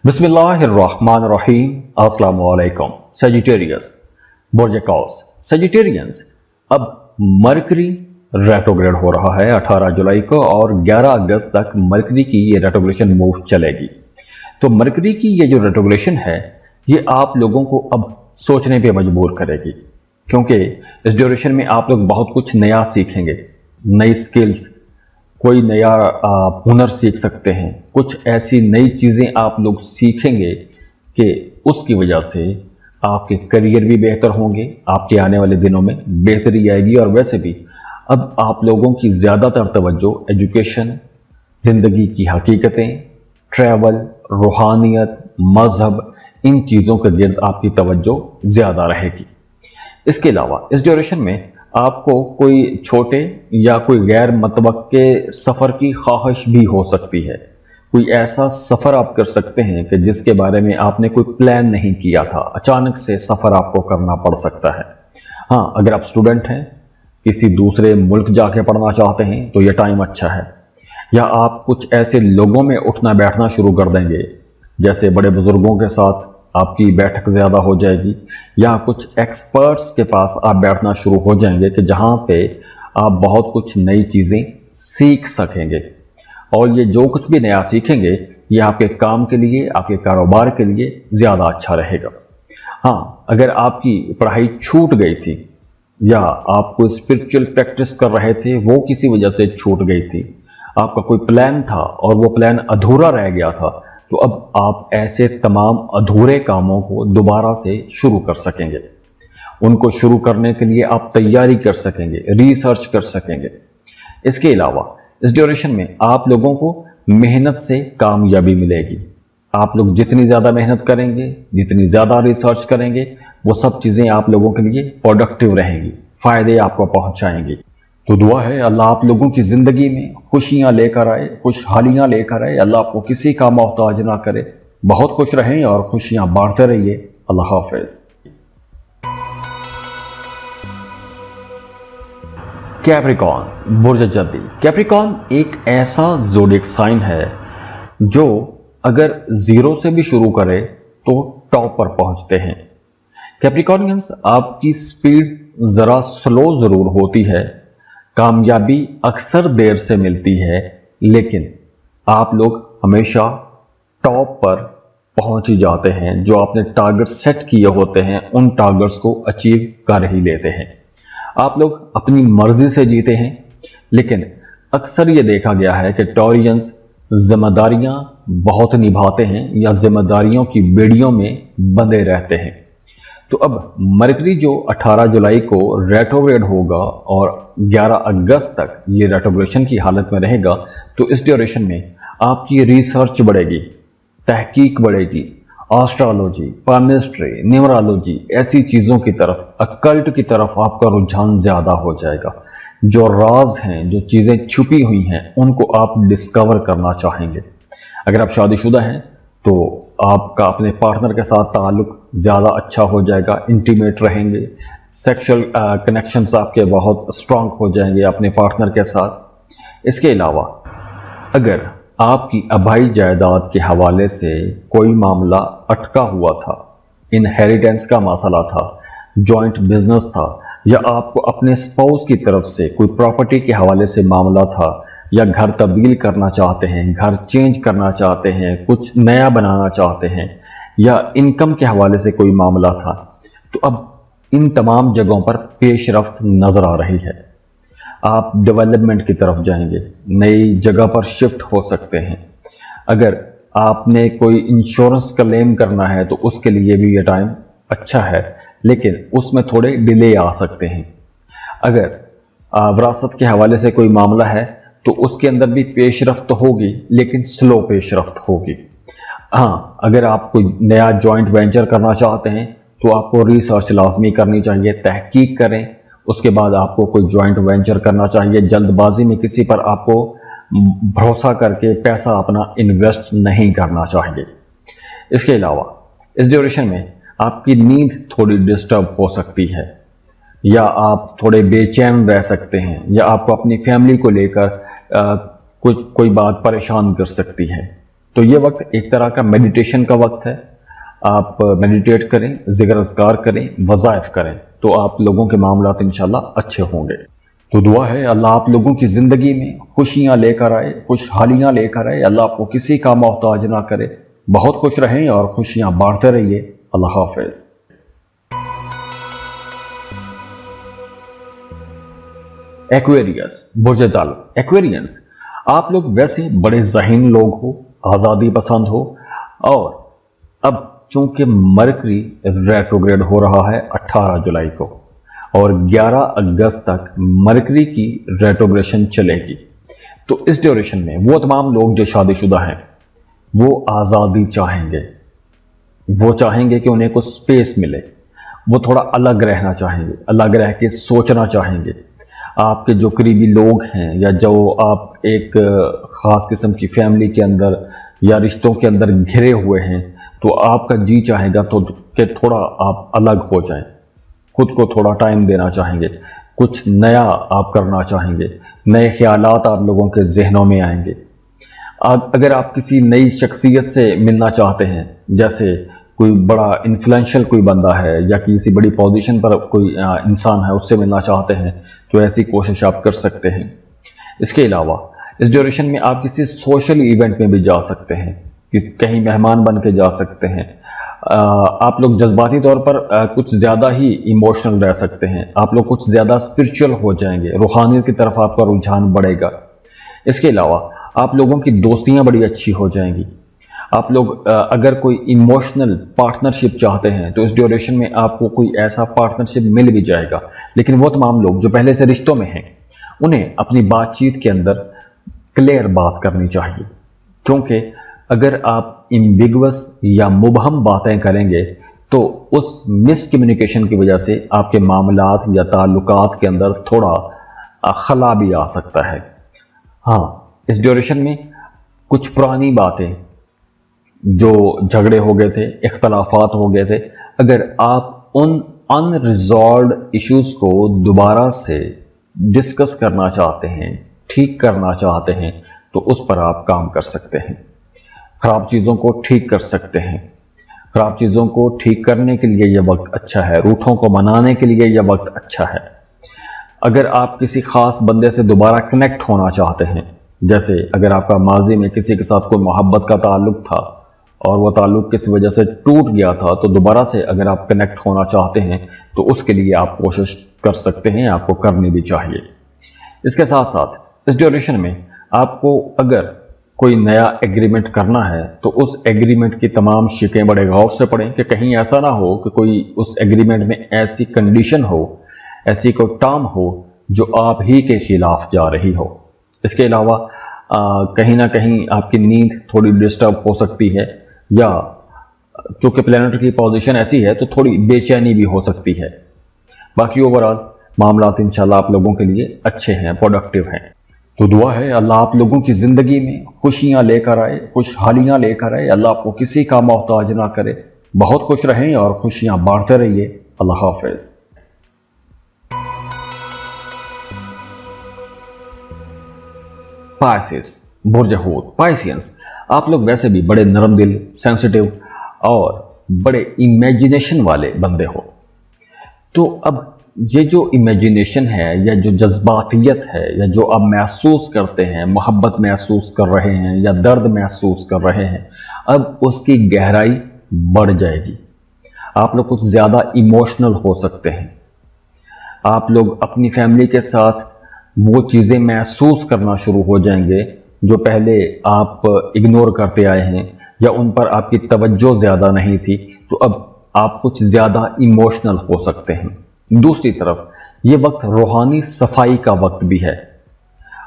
बिस्मिल्लाहिर्रहमानिर्रहीम। अस्सलाम वालेकुम। सजिटेरियस बोर्जेकॉस सजिटेरियंस, अब मरकरी रेट्रोग्रेड हो रहा है 18 जुलाई को और 11 अगस्त तक मरकरी की ये रेट्रोग्रेशन मूव चलेगी। तो मरकरी की ये जो रेट्रोग्रेशन है ये आप लोगों को अब सोचने पे मजबूर करेगी, क्योंकि इस ड्यूरेशन में आप लोग बहुत कुछ नया सीखेंगे, नई स्किल्स, कोई नया हुनर सीख सकते हैं। कुछ ऐसी नई चीज़ें आप लोग सीखेंगे कि उसकी वजह से आपके करियर भी बेहतर होंगे, आपके आने वाले दिनों में बेहतरी आएगी। और वैसे भी अब आप लोगों की ज़्यादातर तवज्जो एजुकेशन, ज़िंदगी की हकीकतें, ट्रैवल, रूहानियत, मज़हब, इन चीज़ों के गिर्द आपकी तवज्जो ज़्यादा रहेगी। इसके अलावा इस ड्यूरेशन में आपको कोई छोटे या कोई गैर मतवक्के सफ़र की ख्वाहिश भी हो सकती है। कोई ऐसा सफ़र आप कर सकते हैं कि जिसके बारे में आपने कोई प्लान नहीं किया था, अचानक से सफ़र आपको करना पड़ सकता है। हाँ, अगर आप स्टूडेंट हैं, किसी दूसरे मुल्क जाके पढ़ना चाहते हैं तो यह टाइम अच्छा है। या आप कुछ ऐसे लोगों में उठना बैठना शुरू कर देंगे, जैसे बड़े बुजुर्गों के साथ आपकी बैठक ज़्यादा हो जाएगी, या कुछ एक्सपर्ट्स के पास आप बैठना शुरू हो जाएंगे कि जहाँ पे आप बहुत कुछ नई चीज़ें सीख सकेंगे। और ये जो कुछ भी नया सीखेंगे ये आपके काम के लिए, आपके कारोबार के लिए ज़्यादा अच्छा रहेगा। हाँ, अगर आपकी पढ़ाई छूट गई थी या आप कोई स्पिरिचुअल प्रैक्टिस कर रहे थे, वो किसी वजह से छूट गई थी, आपका कोई प्लान था और वो प्लान अधूरा रह गया था, तो अब आप ऐसे तमाम अधूरे कामों को दोबारा से शुरू कर सकेंगे। उनको शुरू करने के लिए आप तैयारी कर सकेंगे, रिसर्च कर सकेंगे। इसके अलावा इस ड्यूरेशन में आप लोगों को मेहनत से कामयाबी मिलेगी। आप लोग जितनी ज़्यादा मेहनत करेंगे, जितनी ज़्यादा रिसर्च करेंगे, वो सब चीज़ें आप लोगों के लिए प्रोडक्टिव रहेंगी, फ़ायदे आपको पहुँचाएंगी। तो दुआ है अल्लाह आप लोगों की ज़िंदगी में खुशियाँ लेकर आए, खुशहालियाँ लेकर आए। अल्लाह आपको किसी का मोहताज ना करे। बहुत खुश रहें और खुशियाँ बांटते रहिए। अल्लाह हाफ़िज़। कैप्रिकॉर्न बुर्ज जद्दी। कैप्रिकॉर्न एक ऐसा ज़ोडिएक साइन है जो अगर ज़ीरो से भी शुरू करे तो टॉप पर पहुंचते हैं। कैप्रिकॉर्नियंस, आपकी स्पीड ज़रा स्लो ज़रूर होती है, कामयाबी अक्सर देर से मिलती है, लेकिन आप लोग हमेशा टॉप पर पहुंच ही जाते हैं। जो आपने टारगेट सेट किए होते हैं उन टारगेट्स को अचीव कर ही लेते हैं। आप लोग अपनी मर्जी से जीते हैं, लेकिन अक्सर ये देखा गया है कि टॉरियंस जिम्मेदारियां बहुत निभाते हैं या जिम्मेदारियों की बेड़ियों में बंधे रहते हैं। तो अब मरकरी जो 18 जुलाई को रेट्रोग्रेड होगा और 11 अगस्त तक ये रेट्रोग्रेशन की हालत में रहेगा, तो इस ड्यूरेशन में आपकी रिसर्च बढ़ेगी, तहकीक बढ़ेगी, एस्ट्रोलॉजी, पामिस्ट्री, न्यूमरोलॉजी, ऐसी चीज़ों की तरफ, अकल्ट की तरफ आपका रुझान ज़्यादा हो जाएगा। जो राज हैं, जो चीज़ें छुपी हुई हैं, उनको आप डिस्कवर करना चाहेंगे। अगर आप शादीशुदा हैं तो आपका अपने पार्टनर के साथ ताल्लुक ज़्यादा अच्छा हो जाएगा, इंटीमेट रहेंगे, सेक्सुअल कनेक्शंस आपके बहुत स्ट्रांग हो जाएंगे अपने पार्टनर के साथ। इसके अलावा अगर आपकी आबाई जायदाद के हवाले से कोई मामला अटका हुआ था, इनहेरिटेंस का मसला था, जॉइंट बिजनेस था, या आपको अपने स्पाउस की तरफ से कोई प्रॉपर्टी के हवाले से मामला था, या घर तब्दील करना चाहते हैं, घर चेंज करना चाहते हैं, कुछ नया बनाना चाहते हैं, या इनकम के हवाले से कोई मामला था, तो अब इन तमाम जगहों पर पेशरफ्त नज़र आ रही है। आप डेवलपमेंट की तरफ जाएंगे, नई जगह पर शिफ्ट हो सकते हैं। अगर आपने कोई इंश्योरेंस क्लेम करना है तो उसके लिए भी ये टाइम अच्छा है, लेकिन उसमें थोड़े डिले आ सकते हैं। अगर विरासत के हवाले से कोई मामला है तो उसके अंदर भी पेशरफ्त होगी, लेकिन स्लो पेशरफ्त होगी। हाँ, अगर आप कोई नया जॉइंट वेंचर करना चाहते हैं तो आपको रिसर्च लाजमी करनी चाहिए, तहकीक करें, उसके बाद आपको कोई जॉइंट वेंचर करना चाहिए। जल्दबाजी में किसी पर आपको भरोसा करके पैसा अपना इन्वेस्ट नहीं करना चाहिए। इसके अलावा इस ड्यूरेशन में आपकी नींद थोड़ी डिस्टर्ब हो सकती है, या आप थोड़े बेचैन रह सकते हैं, या आपको अपनी फैमिली को लेकर कोई बात परेशान कर सकती है। तो ये वक्त एक तरह का मेडिटेशन का वक्त है। आप मेडिटेट करें, ज़िक्र अज़कार करें, वज़ाइफ करें, तो आप लोगों के मामलात इंशाल्लाह अच्छे होंगे। तो दुआ है अल्लाह आप लोगों की ज़िंदगी में खुशियाँ लेकर आए, खुशहालियाँ लेकर आए। अल्लाह आपको किसी का मोहताज ना करे। बहुत खुश रहें और खुशियाँ बांटते रहिए। अल्लाह हाफ़िज़। एक्वेरियस, बुर्ज दाल। एक्वेरियंस, आप लोग वैसे बड़े ज़हीन लोग हो, आज़ादी पसंद हो, और अब चूंकि मरकरी रेट्रोग्रेड हो रहा है 18 जुलाई को और 11 अगस्त तक मरकरी की रेट्रोग्रेशन चलेगी, तो इस ड्यूरेशन में वो तमाम लोग जो शादीशुदा हैं वो आज़ादी चाहेंगे। वो चाहेंगे कि उन्हें कुछ स्पेस मिले, वो थोड़ा अलग रहना चाहेंगे, अलग रह के सोचना चाहेंगे। आपके जो करीबी लोग हैं या जो आप एक ख़ास किस्म की फैमिली के अंदर या रिश्तों के अंदर घिरे हुए हैं, तो आपका जी चाहेगा तो कि थोड़ा आप अलग हो जाएं, खुद को थोड़ा टाइम देना चाहेंगे, कुछ नया आप करना चाहेंगे, नए ख्यालात आप लोगों के जहनों में आएंगे। अगर आप किसी नई शख्सियत से मिलना चाहते हैं, जैसे कोई बड़ा इन्फ्लुएंशियल कोई बंदा है या किसी बड़ी पोजीशन पर कोई इंसान है, उससे मिलना चाहते हैं, तो ऐसी कोशिश आप कर सकते हैं। इसके अलावा इस ड्यूरेशन में आप किसी सोशल इवेंट में भी जा सकते हैं, कहीं मेहमान बन के जा सकते हैं। आप लोग जज्बाती तौर पर कुछ ज़्यादा ही इमोशनल रह सकते हैं, आप लोग कुछ ज़्यादा स्पिरिचुअल हो जाएंगे, रूहानियत की तरफ आपका रुझान बढ़ेगा। इसके अलावा आप लोगों की दोस्तियां बड़ी अच्छी हो जाएंगी। आप लोग अगर कोई इमोशनल पार्टनरशिप चाहते हैं तो इस ड्यूरेशन में आपको कोई ऐसा पार्टनरशिप मिल भी जाएगा। लेकिन वो तमाम लोग जो पहले से रिश्तों में हैं, उन्हें अपनी बातचीत के अंदर क्लियर बात करनी चाहिए, क्योंकि अगर आप एम्बिगुअस या मुबहम बातें करेंगे तो उस मिसकम्युनिकेशन की वजह से आपके मामलात या ताल्लुकात के अंदर थोड़ा खला भी आ सकता है। हाँ, इस ड्यूरेशन में कुछ पुरानी बातें, जो झगड़े हो गए थे, इख्तलाफात हो गए थे, अगर आप उन अनरिजॉल्व्ड इश्यूज को दोबारा से डिस्कस करना चाहते हैं, ठीक करना चाहते हैं, तो उस पर आप काम कर सकते हैं। खराब चीज़ों को ठीक कर सकते हैं। खराब चीज़ों को ठीक करने के लिए यह वक्त अच्छा है, रूठों को मनाने के लिए यह वक्त अच्छा है। अगर आप किसी खास बंदे से दोबारा कनेक्ट होना चाहते हैं, जैसे अगर आपका माजी में किसी के साथ कोई मोहब्बत का ताल्लुक था और वो ताल्लुक किसी वजह से टूट गया था, तो दोबारा से अगर आप कनेक्ट होना चाहते हैं तो उसके लिए आप कोशिश कर सकते हैं, आपको करनी भी चाहिए। इसके साथ साथ इस ड्यूरेशन में आपको अगर कोई नया एग्रीमेंट करना है तो उस एग्रीमेंट की तमाम शिकें बड़े गौर से पढ़ें कि कहीं ऐसा ना हो कि कोई उस एग्रीमेंट में ऐसी कंडीशन हो, ऐसी कोई टर्म हो जो आप ही के खिलाफ जा रही हो। इसके अलावा कहीं ना कहीं आपकी नींद थोड़ी डिस्टर्ब हो सकती है, या चूंकि प्लैनेट की पोजीशन ऐसी है तो थोड़ी बेचैनी भी हो सकती है। बाकी ओवरऑल मामलात इंशाल्लाह आप लोगों के लिए अच्छे हैं, प्रोडक्टिव हैं। तो दुआ है अल्लाह आप लोगों की ज़िंदगी में खुशियाँ लेकर आए, खुशहालियाँ लेकर आए। अल्लाह आपको किसी का मोहताज ना करे। बहुत खुश रहें और खुशियाँ बांटते रहिए। अल्लाह हाफ़िज़। पाइसेस, बुर्ज हूत। पाइसियंस, आप लोग वैसे भी बड़े नरम दिल, सेंसिटिव और बड़े इमेजिनेशन वाले बंदे हो। तो अब ये जो इमेजिनेशन है या जो जज्बातियत है या जो आप महसूस करते हैं, मोहब्बत महसूस कर रहे हैं या दर्द महसूस कर रहे हैं, अब उसकी गहराई बढ़ जाएगी। आप लोग कुछ ज़्यादा इमोशनल हो सकते हैं। आप लोग अपनी फैमिली के साथ वो चीज़ें महसूस करना शुरू हो जाएंगे जो पहले आप इग्नोर करते आए हैं या उन पर आपकी तवज्जो ज़्यादा नहीं थी, तो अब आप कुछ ज़्यादा इमोशनल हो सकते हैं। दूसरी तरफ ये वक्त रूहानी सफाई का वक्त भी है।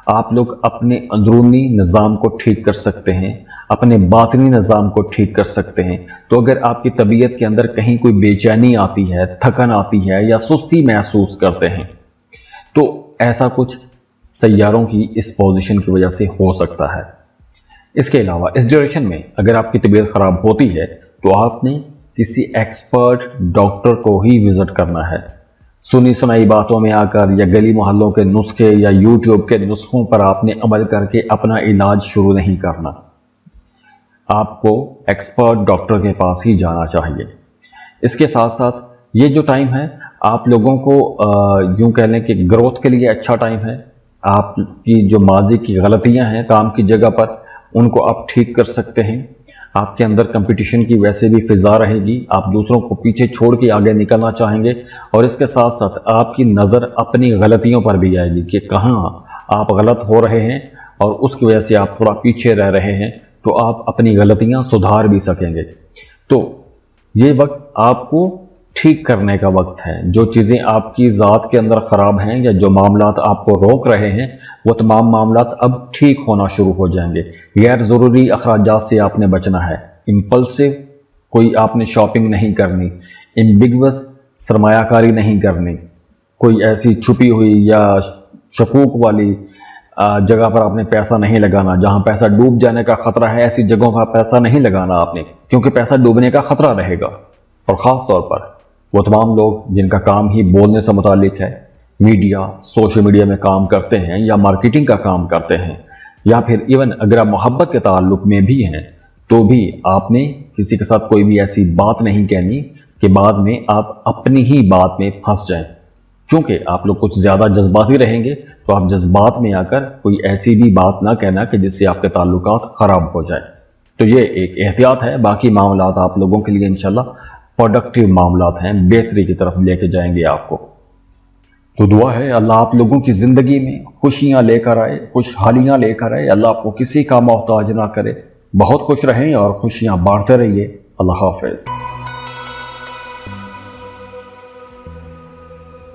आप लोग अपने अंदरूनी निज़ाम को ठीक कर सकते हैं, अपने बातनी निज़ाम को ठीक कर सकते हैं। तो अगर आपकी तबीयत के अंदर कहीं कोई बेचैनी आती है, थकन आती है या सुस्ती महसूस करते हैं, तो ऐसा कुछ सैयारों की इस पोजीशन की वजह से हो सकता है। इसके अलावा इस ड्यूरेशन में अगर आपकी तबीयत ख़राब होती है तो आपने किसी एक्सपर्ट डॉक्टर को ही विज़िट करना है। सुनी सुनाई बातों में आकर या गली मोहल्लों के नुस्खे या यूट्यूब के नुस्खों पर आपने अमल करके अपना इलाज शुरू नहीं करना। آپ کو ایکسپرٹ ڈاکٹر کے پاس ہی جانا چاہیے۔ اس کے ساتھ ساتھ یہ جو ٹائم ہے آپ لوگوں کو یوں کہہ لیں کہ گروتھ کے لیے اچھا ٹائم ہے۔ آپ کی جو ماضی کی غلطیاں ہیں کام کی جگہ پر ان کو آپ ٹھیک کر سکتے ہیں۔ آپ کے اندر کمپٹیشن کی ویسے بھی فضا رہے گی، آپ دوسروں کو پیچھے چھوڑ کے آگے نکلنا چاہیں گے، اور اس کے ساتھ ساتھ آپ کی نظر اپنی غلطیوں پر بھی آئے گی کہ کہاں آپ غلط ہو رہے ہیں اور اس کی وجہ سے آپ تھوڑا پیچھے رہ رہے ہیں، تو آپ اپنی غلطیاں سدھار بھی سکیں گے۔ تو یہ وقت آپ کو ٹھیک کرنے کا وقت ہے۔ جو چیزیں آپ کی ذات کے اندر خراب ہیں یا جو معاملات آپ کو روک رہے ہیں وہ تمام معاملات اب ٹھیک ہونا شروع ہو جائیں گے۔ غیر ضروری اخراجات سے آپ نے بچنا ہے۔ امپلسو کوئی آپ نے شاپنگ نہیں کرنی، امبیگوس سرمایہ کاری نہیں کرنی، کوئی ایسی چھپی ہوئی یا شکوک والی جگہ پر آپ نے پیسہ نہیں لگانا جہاں پیسہ ڈوب جانے کا خطرہ ہے۔ ایسی جگہوں پر پیسہ نہیں لگانا آپ نے، کیونکہ پیسہ ڈوبنے کا خطرہ رہے گا۔ اور خاص طور پر وہ تمام لوگ جن کا کام ہی بولنے سے متعلق ہے، میڈیا، سوشل میڈیا میں کام کرتے ہیں یا مارکیٹنگ کا کام کرتے ہیں، یا پھر ایون اگر آپ محبت کے تعلق میں بھی ہیں تو بھی آپ نے کسی کے ساتھ کوئی بھی ایسی بات نہیں کہنی کہ بعد میں آپ اپنی ہی بات میں پھنس جائیں۔ چونکہ آپ لوگ کچھ زیادہ جذباتی رہیں گے تو آپ جذبات میں آ کر کوئی ایسی بھی بات نہ کہنا کہ جس سے آپ کے تعلقات خراب ہو جائیں۔ تو یہ ایک احتیاط ہے، باقی معاملات آپ لوگوں کے لیے انشاءاللہ پروڈکٹیو معاملات ہیں، بہتری کی طرف لے کے جائیں گے آپ کو۔ تو دعا ہے اللہ آپ لوگوں کی زندگی میں خوشیاں لے کر آئے، خوشحالیاں لے کر آئے، اللہ آپ کو کسی کا محتاج نہ کرے۔ بہت خوش رہیں اور خوشیاں بانٹتے رہیے۔ اللہ حافظ۔